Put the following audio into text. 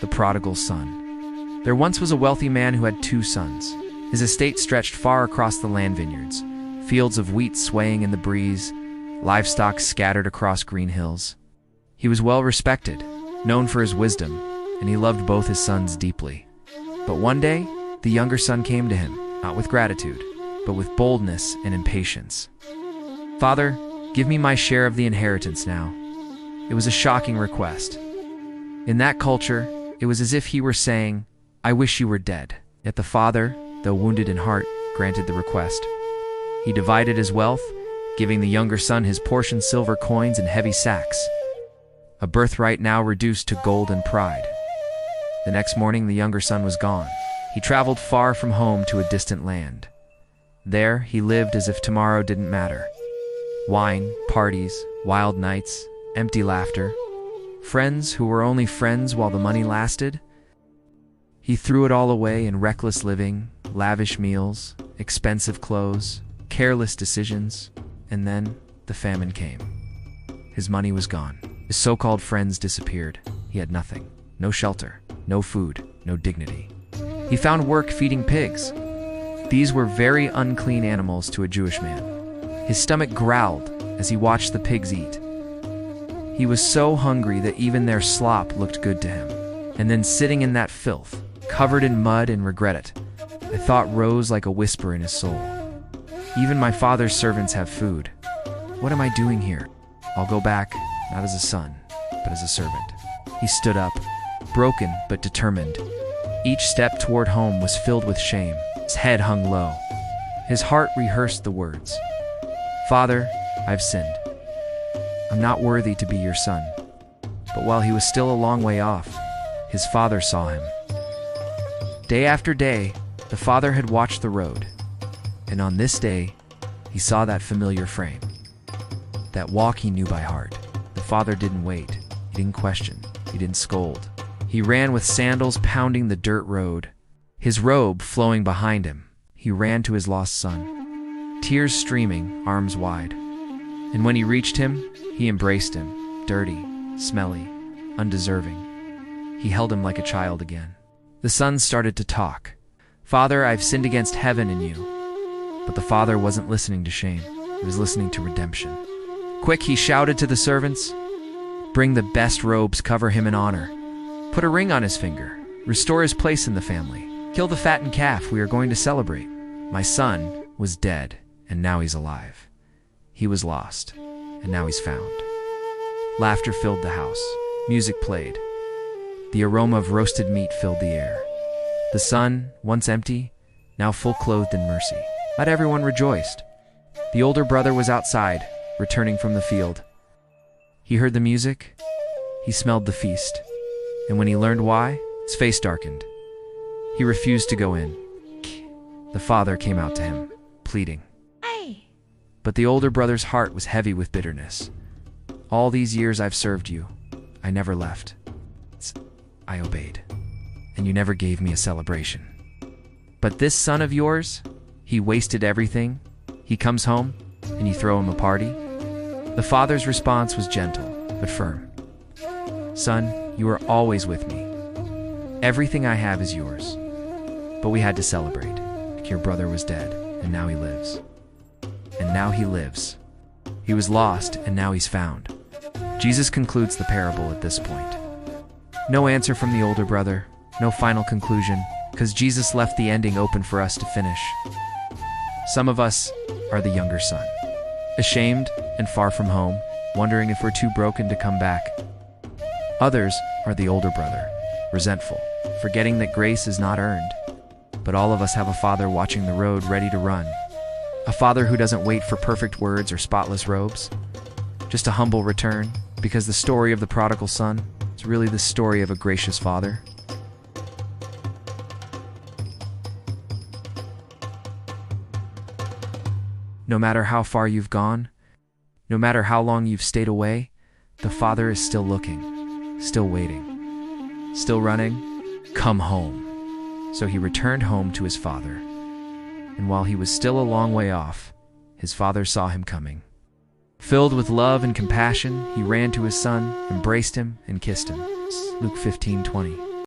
The Prodigal Son. There once was a wealthy man who had 2 sons. His estate stretched far across the land vineyards, fields of wheat swaying in the breeze, livestock scattered across green hills. He was well respected, known for his wisdom, and he loved both his sons deeply. But one day, the younger son came to him, not with gratitude, but with boldness and impatience. "Father, give me my share of the inheritance now." It was a shocking request. In that culture, it was as if he were saying, "I wish you were dead." Yet the father, though wounded in heart, granted the request. He divided his wealth, giving the younger son his portion, silver coins and heavy sacks, a birthright now reduced to gold and pride. The next morning, the younger son was gone. He traveled far from home to a distant land. There, he lived as if tomorrow didn't matter. Wine, parties, wild nights, empty laughter, friends who were only friends while the money lasted. He threw it all away in reckless living, lavish meals, expensive clothes, careless decisions, and then the famine came. His money was gone. His so-called friends disappeared. He had nothing. No shelter, no food, no dignity. He found work feeding pigs. These were very unclean animals to a Jewish man. His stomach growled as he watched the pigs eat. He was so hungry that even their slop looked good to him. And then sitting in that filth, covered in mud and regret, a thought rose like a whisper in his soul. Even my father's servants have food. What am I doing here? I'll go back, not as a son, but as a servant. He stood up, broken but determined. Each step toward home was filled with shame. His head hung low. His heart rehearsed the words. "Father, I've sinned. I'm not worthy to be your son." But while he was still a long way off, his father saw him. Day after day, the father had watched the road. And on this day, he saw that familiar frame. That walk he knew by heart. The father didn't wait. He didn't question. He didn't scold. He ran with sandals pounding the dirt road, his robe flowing behind him. He ran to his lost son, tears streaming, arms wide. And when he reached him, he embraced him, dirty, smelly, undeserving. He held him like a child again. The son started to talk. "Father, I've sinned against heaven and you." But the father wasn't listening to shame. He was listening to redemption. "Quick," he shouted to the servants. "Bring the best robes, cover him in honor. Put a ring on his finger. Restore his place in the family. Kill the fattened calf, we are going to celebrate. My son was dead, and now he's alive. He was lost, and now he's found." Laughter filled the house. Music played. The aroma of roasted meat filled the air. The son, once empty, now full clothed in mercy. Not everyone rejoiced. The older brother was outside, returning from the field. He heard the music. He smelled the feast. And when he learned why, his face darkened. He refused to go in. The father came out to him, pleading. But the older brother's heart was heavy with bitterness. "All these years I've served you. I never left. I obeyed. And you never gave me a celebration. But this son of yours, he wasted everything. He comes home, and you throw him a party?" The father's response was gentle, but firm. "Son, you are always with me. Everything I have is yours. But we had to celebrate. Your brother was dead, and now he lives. And now he lives. He was lost, and now he's found." Jesus concludes the parable at this point. No answer from the older brother, no final conclusion, because Jesus left the ending open for us to finish. Some of us are the younger son, ashamed and far from home, wondering if we're too broken to come back. Others are the older brother, resentful, forgetting that grace is not earned. But all of us have a father watching the road, ready to run. A father who doesn't wait for perfect words or spotless robes. Just a humble return, because the story of the prodigal son is really the story of a gracious father. No matter how far you've gone, no matter how long you've stayed away, the father is still looking, still waiting, still running. Come home. So he returned home to his father. And while he was still a long way off, his father saw him coming. Filled with love and compassion, he ran to his son, embraced him, and kissed him. Luke 15:20.